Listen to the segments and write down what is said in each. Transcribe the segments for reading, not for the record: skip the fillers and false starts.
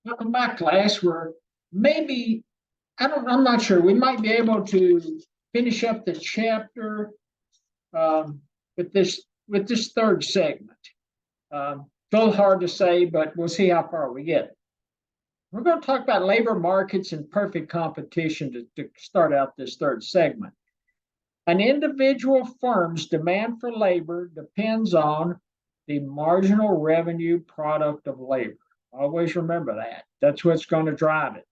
Welcome back, class. We're maybe, I'm not sure. We might be able to finish up the chapter um, with this third segment. A little hard to say, but we'll see how far we get. We're going to talk about labor markets and perfect competition to start out this third segment. An individual firm's demand for labor depends on the marginal revenue product of labor. Always remember that. That's what's going to drive it.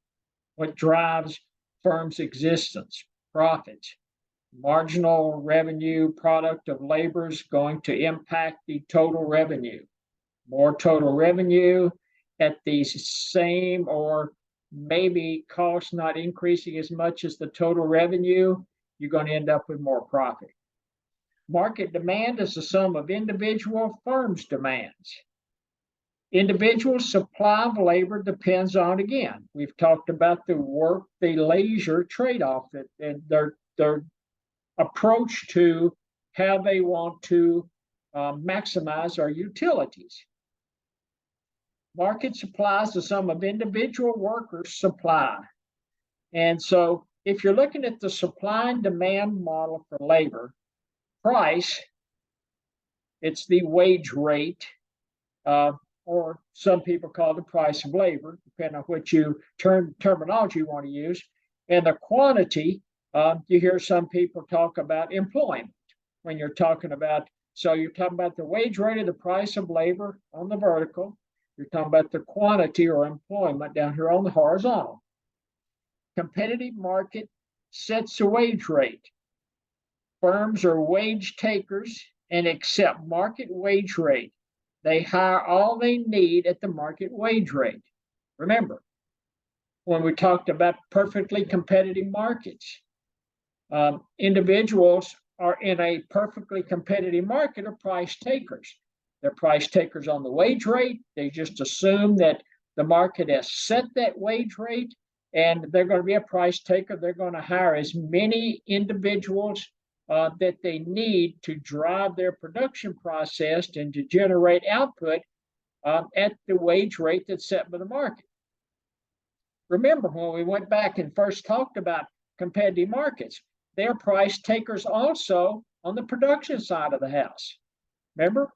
What drives firms' existence, profits. Marginal revenue product of labor is going to impact the total revenue. More total revenue at the same or maybe cost not increasing as much as the total revenue, you're going to end up with more profit. Market demand is the sum of individual firms' demands. Individual supply of labor depends on, again, we've talked about the work, the leisure trade-off, and their approach to how they want to maximize our utilities. Market supply is the sum of individual workers' supply. And so if you're looking at the supply and demand model for labor, price, it's the wage rate, or some people call it the price of labor, depending on which terminology you want to use. And the quantity, you hear some people talk about employment when you're talking about, so you're talking about the wage rate of the price of labor on the vertical. You're talking about the quantity or employment down here on the horizontal. Competitive market sets the wage rate. Firms are wage takers and accept market wage rate. They hire all they need at the market wage rate. Remember, when we talked about perfectly competitive markets, individuals are in a perfectly competitive market are price takers. They're price takers on the wage rate. They just assume that the market has set that wage rate and they're going to be a price taker. They're going to hire as many individuals that they need to drive their production process and to generate output at the wage rate that's set by the market. Remember, when we went back and first talked about competitive markets, they're price takers also on the production side of the house. Remember?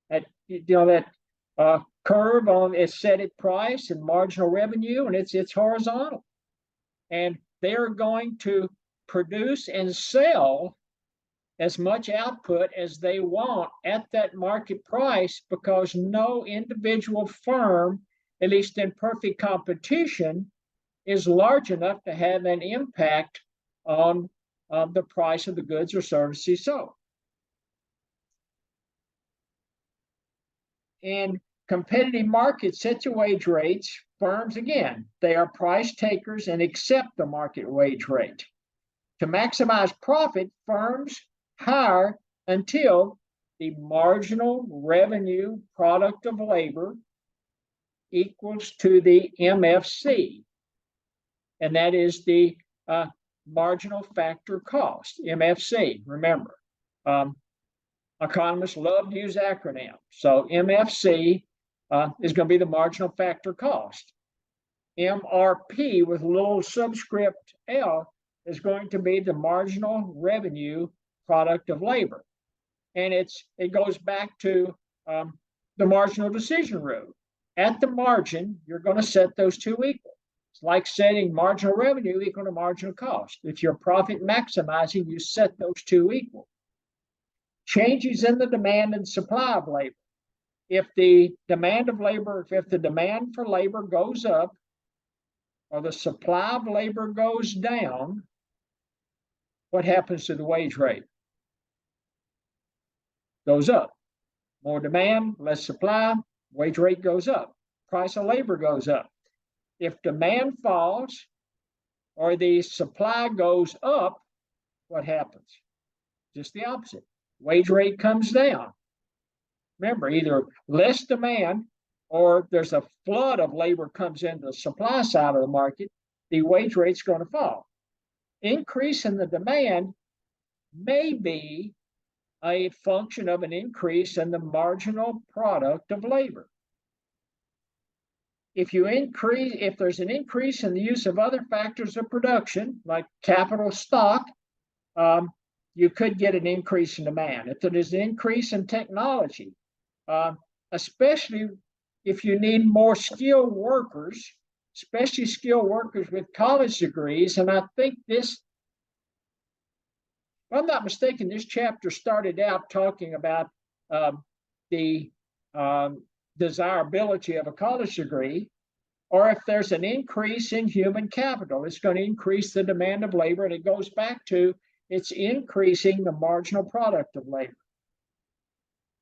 That curve on is set at price and marginal revenue, and it's horizontal. And they're going to produce and sell as much output as they want at that market price because no individual firm, at least in perfect competition, is large enough to have an impact on the price of the goods or services sold. In competitive markets set to wage rates, firms, again, they are price takers and accept the market wage rate. To maximize profit, firms hire until the marginal revenue product of labor equals to the MFC. And that is the marginal factor cost, MFC, remember. Economists love to use acronyms. So MFC is going to be the marginal factor cost. MRP with a little subscript L is going to be the marginal revenue product of labor. And it goes back to the marginal decision rule. At the margin, you're going to set those two equal. It's like setting marginal revenue equal to marginal cost. If you're profit maximizing, you set those two equal. Changes in the demand and supply of labor. If the demand for labor goes up or the supply of labor goes down, what happens to the wage rate? Goes up. More demand, less supply, wage rate goes up. Price of labor goes up. If demand falls or the supply goes up, what happens? Just the opposite. Wage rate comes down. Remember, either less demand or there's a flood of labor comes into the supply side of the market, the wage rate's going to fall. Increase in the demand may be a function of an increase in the marginal product of labor. if there's an increase in the use of other factors of production, like capital stock, you could get an increase in demand. If there is an increase in technology, especially if you need more skilled workers, especially skilled workers with college degrees. And I think this, if I'm not mistaken, this chapter started out talking about the desirability of a college degree, or if there's an increase in human capital, it's going to increase the demand of labor. And it goes back to it's increasing the marginal product of labor.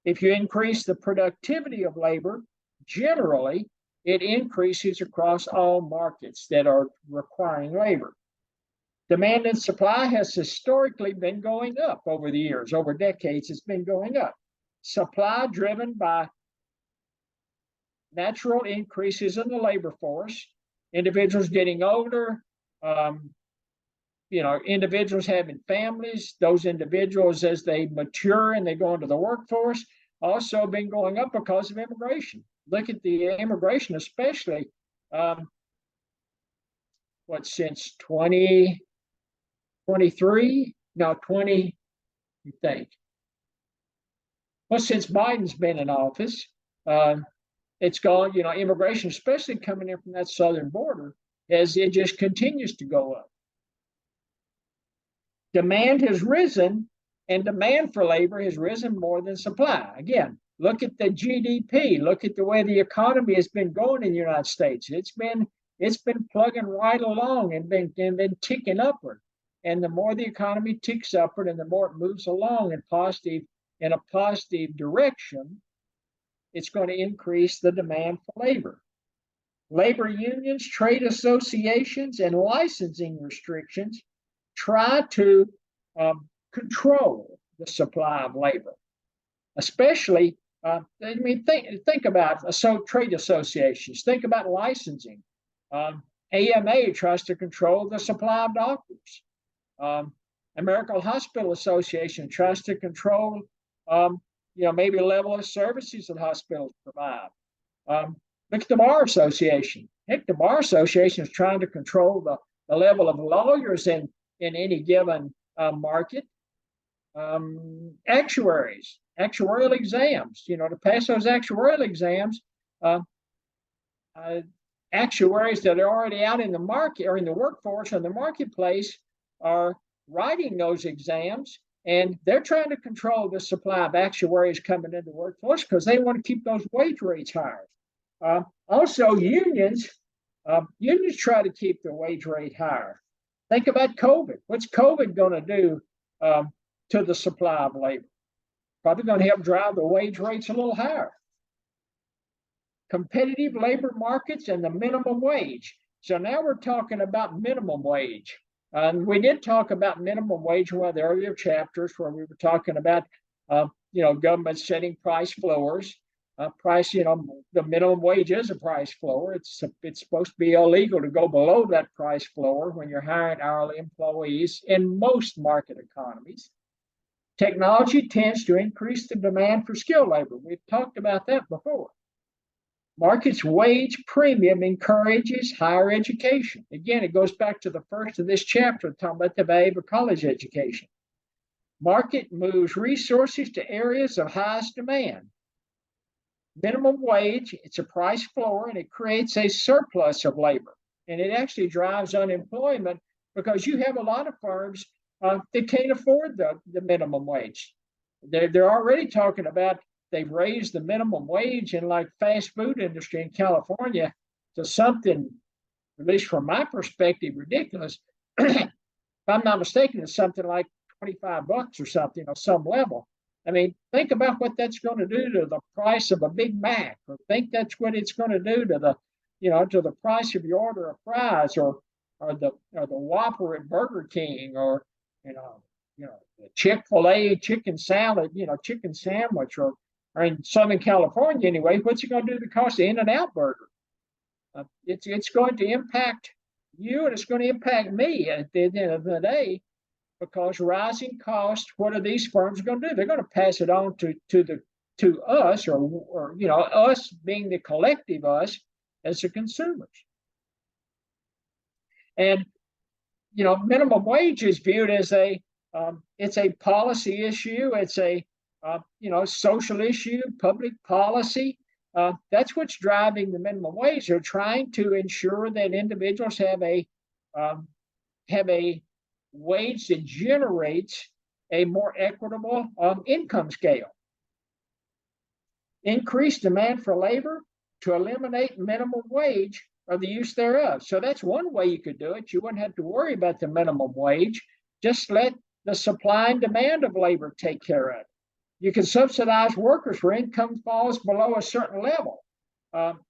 If you increase the productivity of labor, generally, it increases across all markets that are requiring labor. Demand and supply has historically been going up over the years, over decades, it's been going up. Supply driven by natural increases in the labor force, individuals getting older, individuals having families, those individuals as they mature and they go into the workforce, also been going up because of immigration. Look at the immigration, especially since 2023? No, 20, you think. Well, since Biden's been in office, it's gone, immigration, especially coming in from that southern border, as it just continues to go up. Demand has risen, and demand for labor has risen more than supply. Again, look at the GDP. Look at the way the economy has been going in the United States. It's been plugging right along and been ticking upward. And the more the economy ticks upward, and the more it moves along in a positive direction, it's going to increase the demand for labor. Labor unions, trade associations, and licensing restrictions try to control the supply of labor, especially. Think about trade associations. Think about licensing. AMA tries to control the supply of doctors. American Hospital Association tries to control, maybe the level of services that hospitals provide. Look at the Bar Association. Heck, the Bar Association is trying to control the level of lawyers in any given market. Actuarial exams, to pass those actuarial exams, actuaries that are already out in the market or in the workforce or in the marketplace are writing those exams, and they're trying to control the supply of actuaries coming into the workforce because they want to keep those wage rates higher. Also, unions try to keep the wage rate higher. Think about COVID. What's COVID going to do to the supply of labor? Probably going to help drive the wage rates a little higher. Competitive labor markets and the minimum wage. So now we're talking about minimum wage. We did talk about minimum wage in one of the earlier chapters where we were talking about, government setting price floors. The minimum wage is a price floor. It's supposed to be illegal to go below that price floor when you're hiring hourly employees in most market economies. Technology tends to increase the demand for skilled labor. We've talked about that before. Market's wage premium encourages higher education. Again, it goes back to the first of this chapter, talking about the value of a college education. Market moves resources to areas of highest demand. Minimum wage, it's a price floor, and it creates a surplus of labor. And it actually drives unemployment because you have a lot of firms that can't afford the minimum wage. They're already talking about they've raised the minimum wage in like fast food industry in California to something, at least from my perspective, ridiculous. If I'm not mistaken, it's something like $25 or something on some level. I mean, think about what that's going to do to the price of a Big Mac, or think that's what it's going to do to the price of your order of fries, or the Whopper at Burger King, or the Chick-fil-A chicken salad, chicken sandwich, or in Southern California anyway, what's it going to do to the cost of In-N-Out burger? It's going to impact you, and it's going to impact me at the end of the day. Because rising costs, what are these firms going to do? They're going to pass it on to us, or us being the collective us, as the consumers. And minimum wage is viewed as it's a policy issue. It's a social issue, public policy. That's what's driving the minimum wage. They're trying to ensure that individuals have a wage that generates a more equitable income scale. Increased demand for labor to eliminate minimum wage or the use thereof. So that's one way you could do it. You wouldn't have to worry about the minimum wage. Just let the supply and demand of labor take care of it. You can subsidize workers where income falls below a certain level.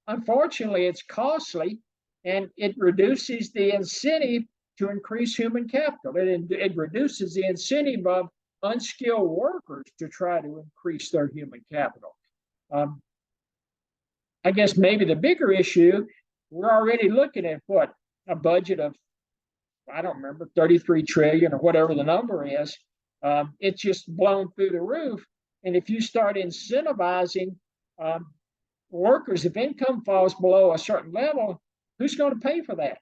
Unfortunately, it's costly, and it reduces the incentive to increase human capital. It reduces the incentive of unskilled workers to try to increase their human capital. I guess maybe the bigger issue, we're already looking at what, a budget of, I don't remember, 33 trillion or whatever the number is. It's just blown through the roof. And if you start incentivizing workers, if income falls below a certain level, who's going to pay for that?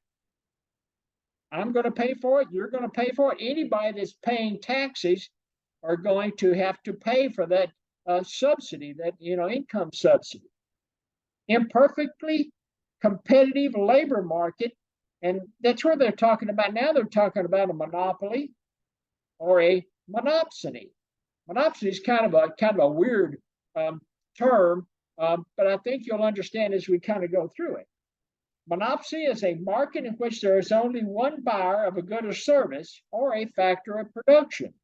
I'm going to pay for it. You're going to pay for it. Anybody that's paying taxes are going to have to pay for that subsidy, that income subsidy. Imperfectly competitive labor market, and that's what they're talking about now. They're talking about a monopoly or a monopsony. Monopsony is kind of a weird term, but I think you'll understand as we kind of go through it. Monopsony is a market in which there is only one buyer of a good or service or a factor of production.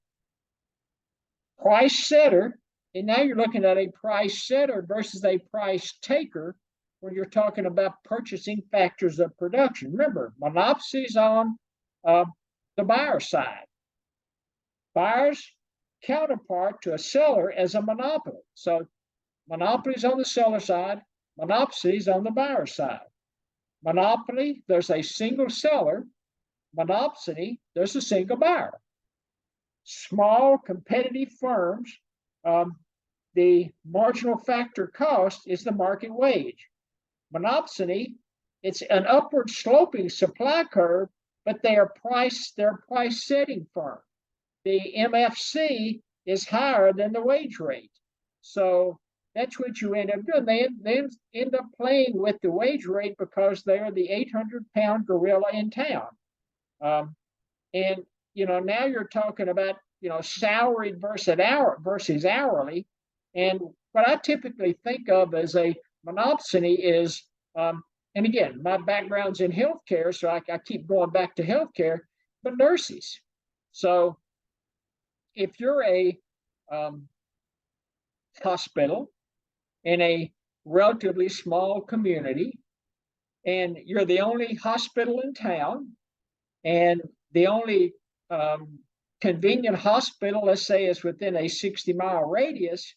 Price setter, and now you're looking at a price setter versus a price taker when you're talking about purchasing factors of production. Remember, monopsony is on the buyer side. Buyer's counterpart to a seller as a monopoly. So monopoly is on the seller side, monopsony is on the buyer side. Monopoly, there's a single seller. Monopsony, there's a single buyer. Small competitive firms, the marginal factor cost is the market wage. Monopsony, it's an upward sloping supply curve, but they're price setting firm. The MFC is higher than the wage rate. So that's what you end up doing. They end up playing with the wage rate because they're the 800-pound gorilla in town. And now you're talking about salaried versus hourly. And what I typically think of as a monopsony is, and again, my background's in healthcare, so I keep going back to healthcare, but nurses. So if you're a hospital in a relatively small community, and you're the only hospital in town, and the only convenient hospital, let's say, is within a 60-mile radius,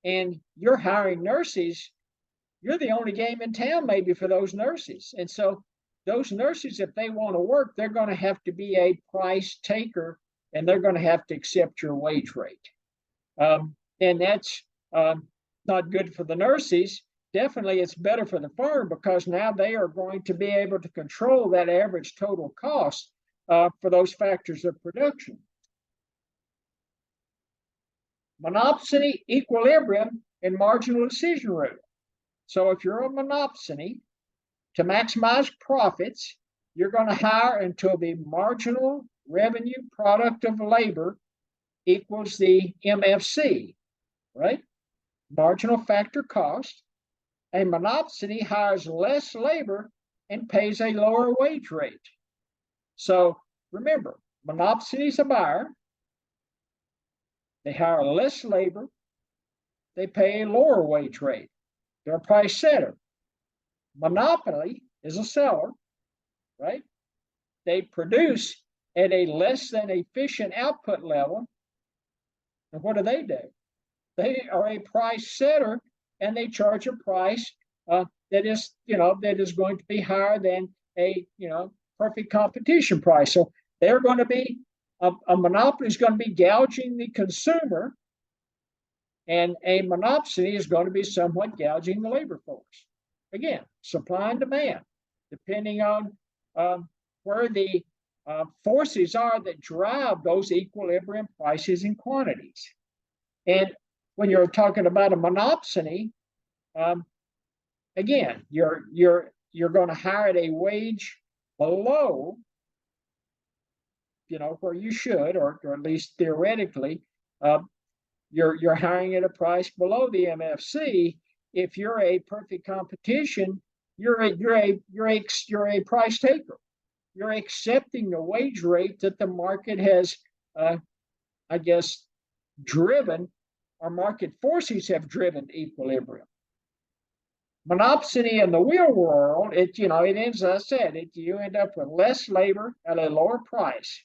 and you're hiring nurses, you're the only game in town maybe for those nurses. And so those nurses, if they want to work, they're going to have to be a price taker, and they're going to have to accept your wage rate. And that's not good for the nurses. Definitely it's better for the firm because now they are going to be able to control that average total cost for those factors of production. Monopsony, equilibrium, and marginal decision rule. So if you're a monopsony, to maximize profits, you're going to hire until the marginal revenue product of labor equals the MFC, right? Marginal factor cost. A monopsony hires less labor and pays a lower wage rate. So remember, monopsony is a buyer. They hire less labor. They pay a lower wage rate. They're a price setter. Monopoly is a seller, right? They produce at a less than efficient output level. And what do? They are a price setter, and they charge a price that is going to be higher than a perfect competition price. So they're going to be a monopoly is going to be gouging the consumer, and a monopsony is going to be somewhat gouging the labor force. again, supply and demand, depending on where the forces are that drive those equilibrium prices and quantities. And when you're talking about a monopsony, again, you're going to hire at a wage below, where you should, or at least theoretically, you're hiring at a price below the MFC. If you're a perfect competition, you're a price taker. You're accepting the wage rate that the market has, I guess, driven, or market forces have driven to equilibrium. Monopsony in the real world, it ends, as I said, you end up with less labor at a lower price.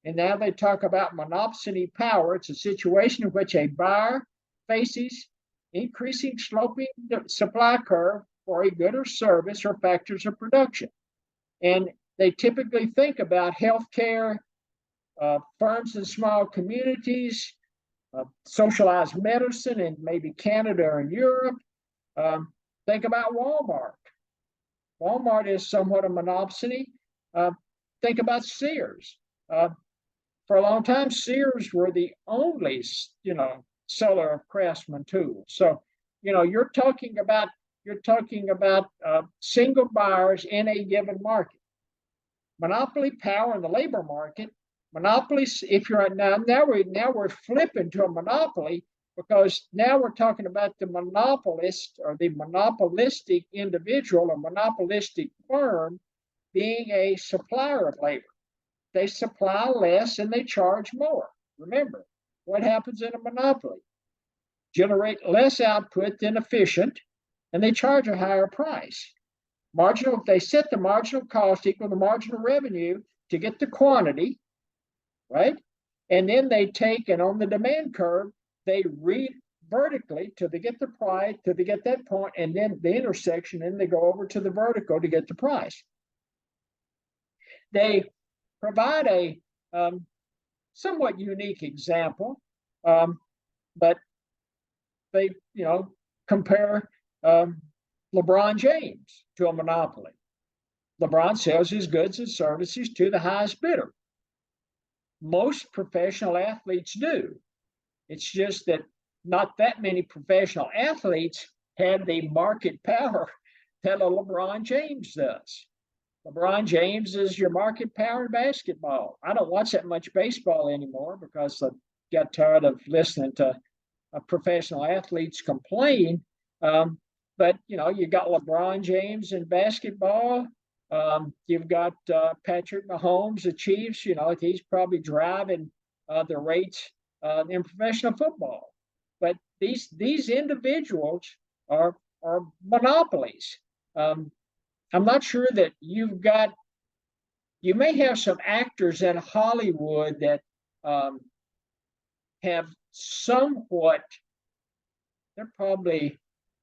And now they talk about monopsony power. It's a situation in which a buyer faces increasing sloping supply curve for a good or service or factors of production. And they typically think about healthcare, firms in small communities, socialized medicine in maybe Canada or in Europe. Think about Walmart. Walmart is somewhat a monopsony. Think about Sears. For a long time, Sears were the only, seller of Craftsman tools. So, you're talking about single buyers in a given market. Monopoly power in the labor market. Monopolies, if you're now we're flipping to a monopoly, because now we're talking about the monopolist or the monopolistic individual or monopolistic firm being a supplier of labor. They supply less and they charge more. Remember, what happens in a monopoly? Generate less output than efficient, and they charge a higher price. They set the marginal cost equal to marginal revenue to get the quantity, right? And then they take, and on the demand curve, they read vertically till they get the price, till they get that point, and then the intersection, and they go over to the vertical to get the price. They provide a somewhat unique example, but they, compare LeBron James to a monopoly. LeBron sells his goods and services to the highest bidder. Most professional athletes do. It's just that not that many professional athletes have the market power that a LeBron James does. LeBron James is your market power in basketball. I don't watch that much baseball anymore because I got tired of listening to professional athletes complain. But, you got LeBron James in basketball. You've got Patrick Mahomes, the Chiefs. He's probably driving the rates in professional football. But these individuals are monopolies. I'm not sure that you may have some actors in Hollywood that have somewhat, they're probably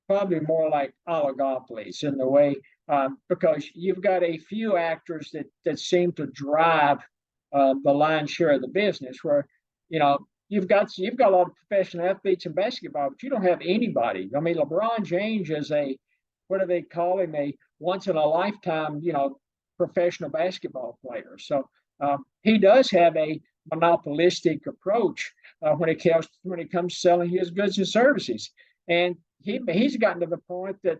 more like oligopolies in the way, because you've got a few actors that seem to drive the lion's share of the business, where, you've got a lot of professional athletes in basketball, but you don't have anybody. I mean, LeBron James is what do they call him? A once in a lifetime, professional basketball player. So he does have a monopolistic approach when it comes to selling his goods and services. And he's gotten to the point that,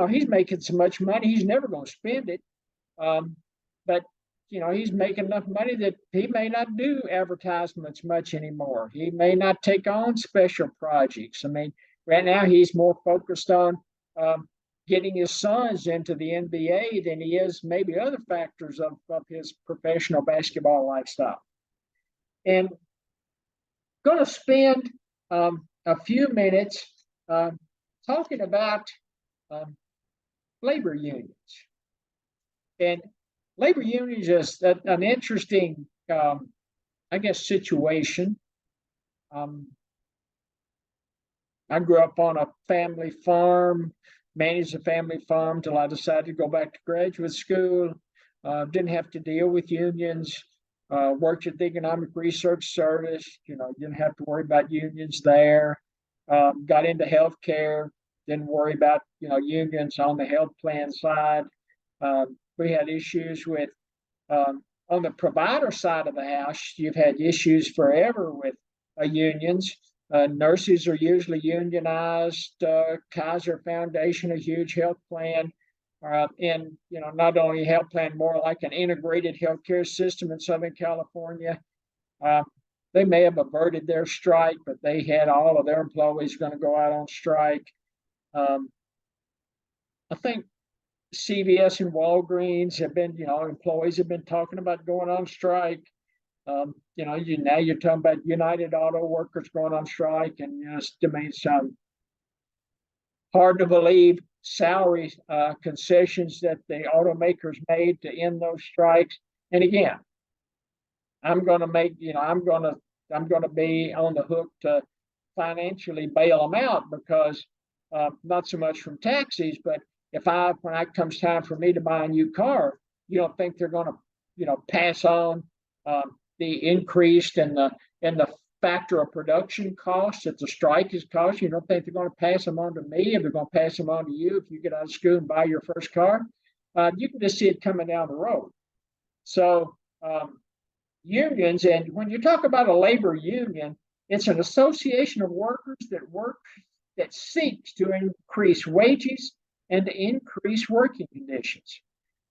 he's making so much money, he's never going to spend it. But, he's making enough money that he may not do advertisements much anymore. He may not take on special projects. I mean, right now he's more focused on getting his sons into the NBA than he is maybe other factors of his professional basketball lifestyle. And going to spend a few minutes talking about labor unions. And labor unions is an interesting, situation. I grew up on a family farm, managed a family farm till I decided to go back to graduate school. Didn't have to deal with unions. Worked at the Economic Research Service. Didn't have to worry about unions there. Got into healthcare. didn't worry about, unions on the health plan side. We had issues with, on the provider side of the house, you've had issues forever with unions. Nurses are usually unionized. Kaiser Foundation, a huge health plan, and not only health plan, more like an integrated healthcare system in Southern California. They may have averted their strike, but they had all of their employees going to go out on strike. I think CVS and Walgreens have been, employees have been talking about going on strike. Now you're talking about United Auto Workers going on strike, and it's hard to believe salary concessions that the automakers made to end those strikes. And again, I'm going to be on the hook to financially bail them out, because not so much from taxis, but when it comes time for me to buy a new car, you don't think they're going to, pass on the increased and the factor of production costs that the strike has caused. You don't think they're going to pass them on to me, if they're going to pass them on to you if you get out of school and buy your first car. You can just see it coming down the road. So unions, and when you talk about a labor union, it's an association of workers that seeks to increase wages and to increase working conditions.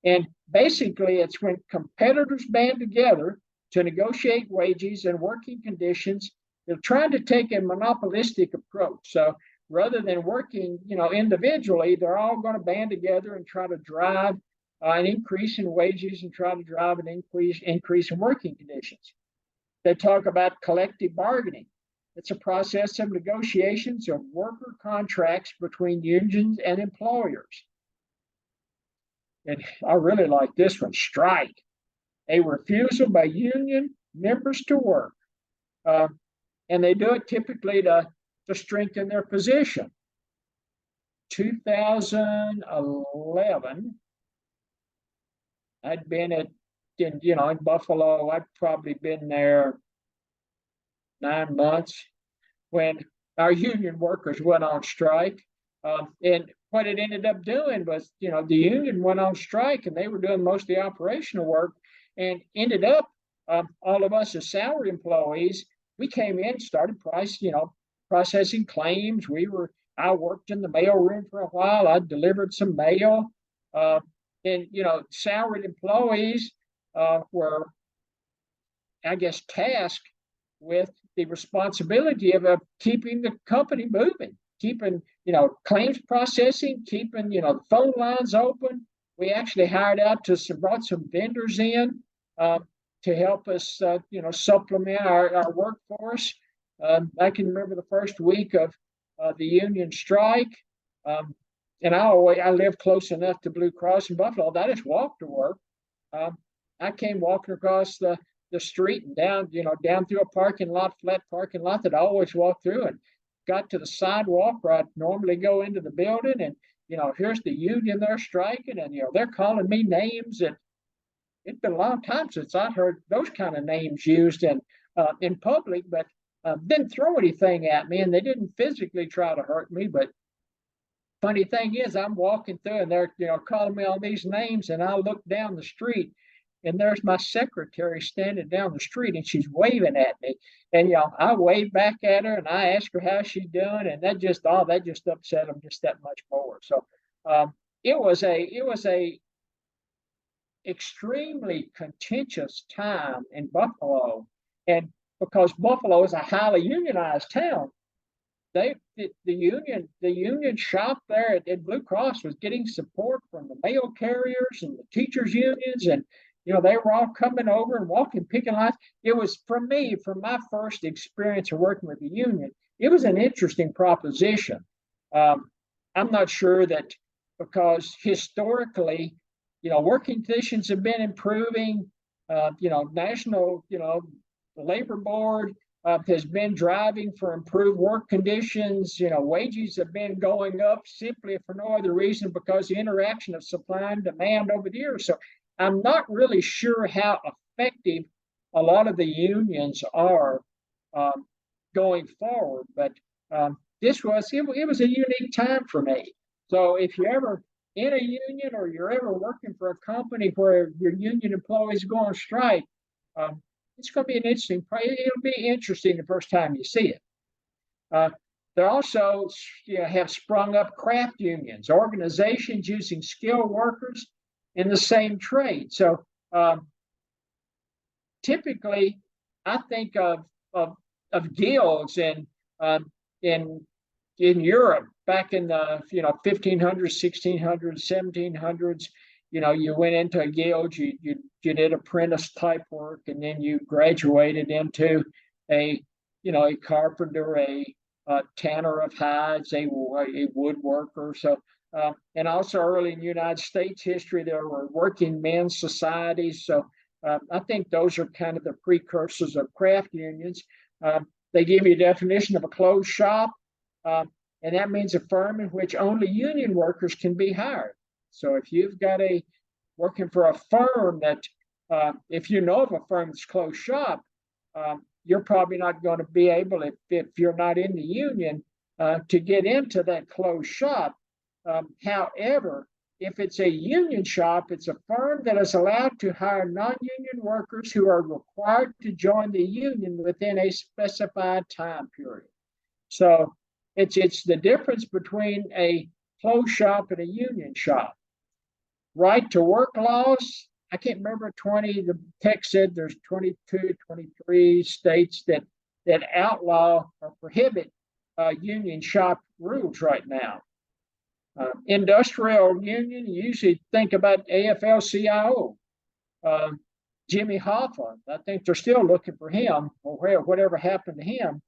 And basically, it's when competitors band together to negotiate wages and working conditions. They're trying to take a monopolistic approach. So rather than working, individually, they're all going to band together and try to drive an increase in wages and try to drive an increase in working conditions. They talk about collective bargaining. It's a process of negotiations of worker contracts between unions and employers. And I really like this one: strike, a refusal by union members to work. And they do it typically to strengthen their position. 2011, I'd been in Buffalo. I'd probably been there 9 months when our union workers went on strike. And what it ended up doing was, the union went on strike and they were doing most of the operational work, and ended up, all of us as salary employees, we came in, started processing claims. I worked in the mail room for a while. I delivered some mail. And salaried employees were, I guess, tasked with the responsibility of keeping the company moving, keeping claims processing, keeping the phone lines open. We actually brought some vendors in to help us supplement our workforce. I can remember the first week of the union strike. And I live close enough to Blue Cross in Buffalo that I just walked to work. I came walking across the street and down through a flat parking lot that I always walk through, and got to the sidewalk where I'd normally go into the building, and here's the union there striking, and they're calling me names. And it's been a long time since I'd heard those kind of names used in public, but didn't throw anything at me, and they didn't physically try to hurt me. But funny thing is, I'm walking through and they're calling me all these names, and I look down the street, and there's my secretary standing down the street, and she's waving at me. And I wave back at her, and I ask her how she's doing, and that just upset them just that much more. So it was a extremely contentious time in Buffalo, and because Buffalo is a highly unionized town, the union shop there at Blue Cross was getting support from the mail carriers and the teachers unions, and they were all coming over and walking picket lines. It was, from my first experience of working with the union, it was an interesting proposition. I'm not sure that, because historically, working conditions have been improving. National, the labor board has been driving for improved work conditions. Wages have been going up simply for no other reason because the interaction of supply and demand over the years. So I'm not really sure how effective a lot of the unions are going forward, but it was a unique time for me. So if you're ever in a union or you're ever working for a company where your union employees go on strike, it's going to be an interesting. It'll be interesting the first time you see it. Uh, there also have sprung up craft unions, organizations using skilled workers in the same trade. So typically, I think of guilds um, in in Europe back in the 1500s, 1600s, 1700s. You went into a guild, you did apprentice type work, and then you graduated into a a carpenter, a tanner of hides, a woodworker. So and also early in United States history, there were working men's societies. So I think those are kind of the precursors of craft unions. They give you a definition of a closed shop, and that means a firm in which only union workers can be hired. So if you've got working for a firm that, if you know of a firm that's closed shop, you're probably not going to be able, if you're not in the union, to get into that closed shop. However, if it's a union shop, it's a firm that is allowed to hire non-union workers who are required to join the union within a specified time period. So it's the difference between a closed shop and a union shop. Right to work laws, I can't remember 20, the text said there's 22, 23 states that outlaw or prohibit union shop rules right now. Industrial union, you usually think about AFL-CIO. Jimmy Hoffa, I think they're still looking for him, or whatever happened to him.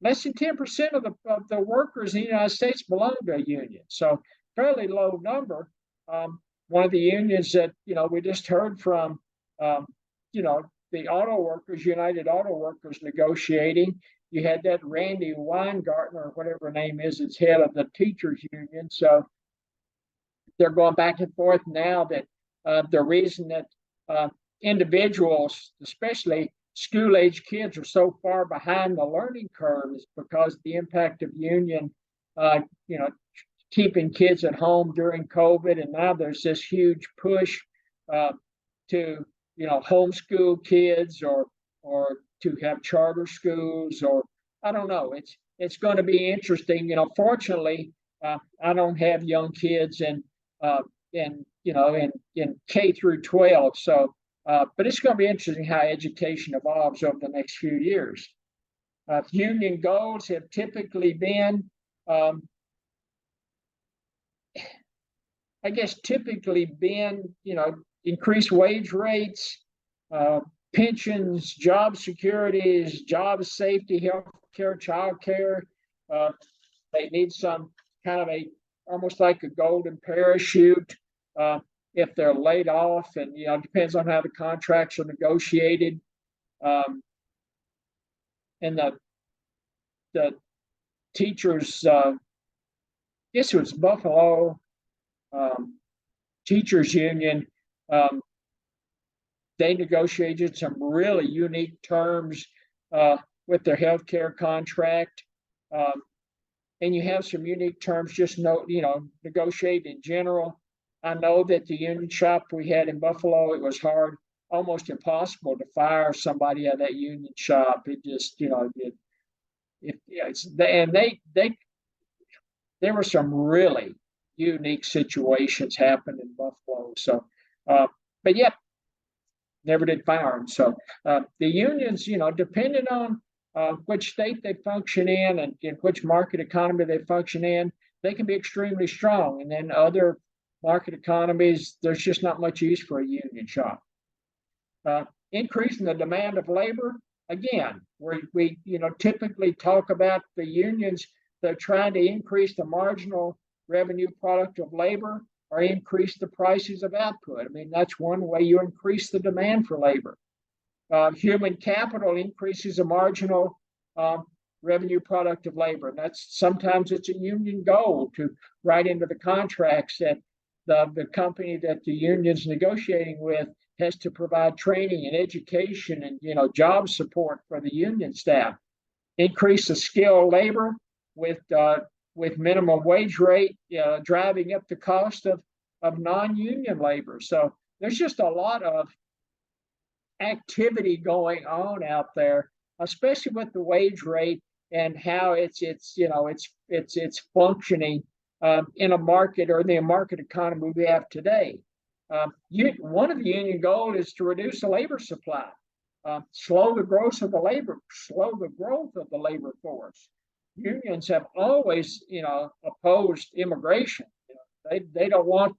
Less than 10% of the workers in the United States belong to a union, so fairly low number. One of the unions that we just heard from, the auto workers, United Auto Workers, negotiating. You had that Randy Weingartner, or whatever her name is, it's head of the teachers union. So they're going back and forth now that the reason that individuals, especially school-age kids, are so far behind the learning curve is because the impact of union, keeping kids at home during COVID, and now there's this huge push to homeschool kids or to have charter schools, or I don't know. It's going to be interesting. Fortunately, I don't have young kids in K through 12, so but it's going to be interesting how education evolves over the next few years. Union goals have typically been, increased wage rates, pensions, job securities, job safety, health care, child care. They need some kind of almost like a golden parachute if they're laid off, and it depends on how the contracts are negotiated. And the teachers, I guess it was Buffalo Teachers Union. They negotiated some really unique terms with their health care contract. And you have some unique terms just negotiated in general. I know that the union shop we had in Buffalo, it was hard, almost impossible to fire somebody at that union shop. It just, there were some really unique situations happened in Buffalo. So, but yet, never did fire them. So the unions, depending on which state they function in and in which market economy they function in, they can be extremely strong. And then other market economies, there's just not much use for a union shop. Increasing the demand of labor, again, we typically talk about the unions. They're trying to increase the marginal revenue product of labor or increase the prices of output. I mean, that's one way you increase the demand for labor. Human capital increases the marginal revenue product of labor. And sometimes it's a union goal to write into the contracts that the company that the union's negotiating with has to provide training and education and job support for the union staff. Increase the skilled labor. with minimum wage rate driving up the cost of non-union labor. So there's just a lot of activity going on out there, especially with the wage rate and how it's functioning in a market or the market economy we have today. One of the union goals is to reduce the labor supply, slow the growth of the labor force. Unions have always, opposed immigration. They don't want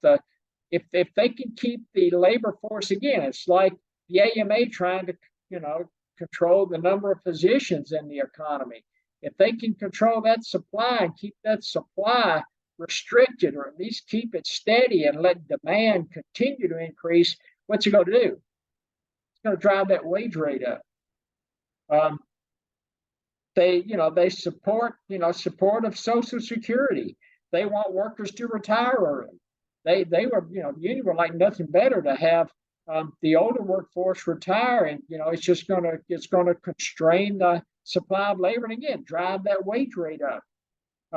if they can keep the labor force, again, it's like the AMA trying to, control the number of physicians in the economy. If they can control that supply and keep that supply restricted, or at least keep it steady and let demand continue to increase, what's it going to do? It's going to drive that wage rate up. They support of Social Security. They want workers to retire early. They were, the union would like nothing better to have the older workforce retire, and it's going to constrain the supply of labor, and again drive that wage rate up.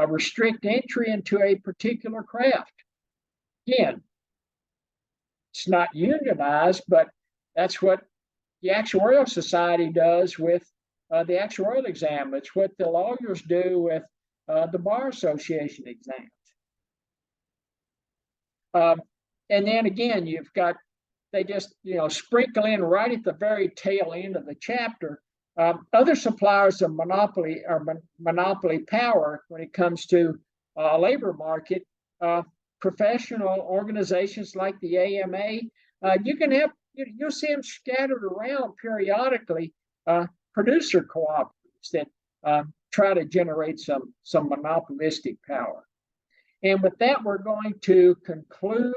Restrict entry into a particular craft. Again, it's not unionized, but that's what the Actuarial Society does with the actuarial exam. It's what the lawyers do with the Bar Association exams. And then again, you've got, they just, sprinkle in right at the very tail end of the chapter, other suppliers of monopoly power when it comes to labor market, professional organizations like the AMA. You'll see them scattered around periodically, producer cooperatives that try to generate some monopolistic power. And with that, we're going to conclude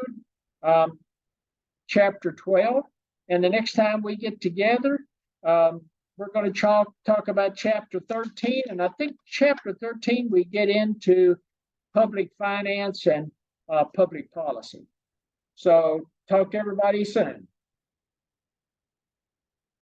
chapter 12. And the next time we get together, we're going to talk about chapter 13. And I think chapter 13, we get into public finance and public policy. So talk to everybody soon.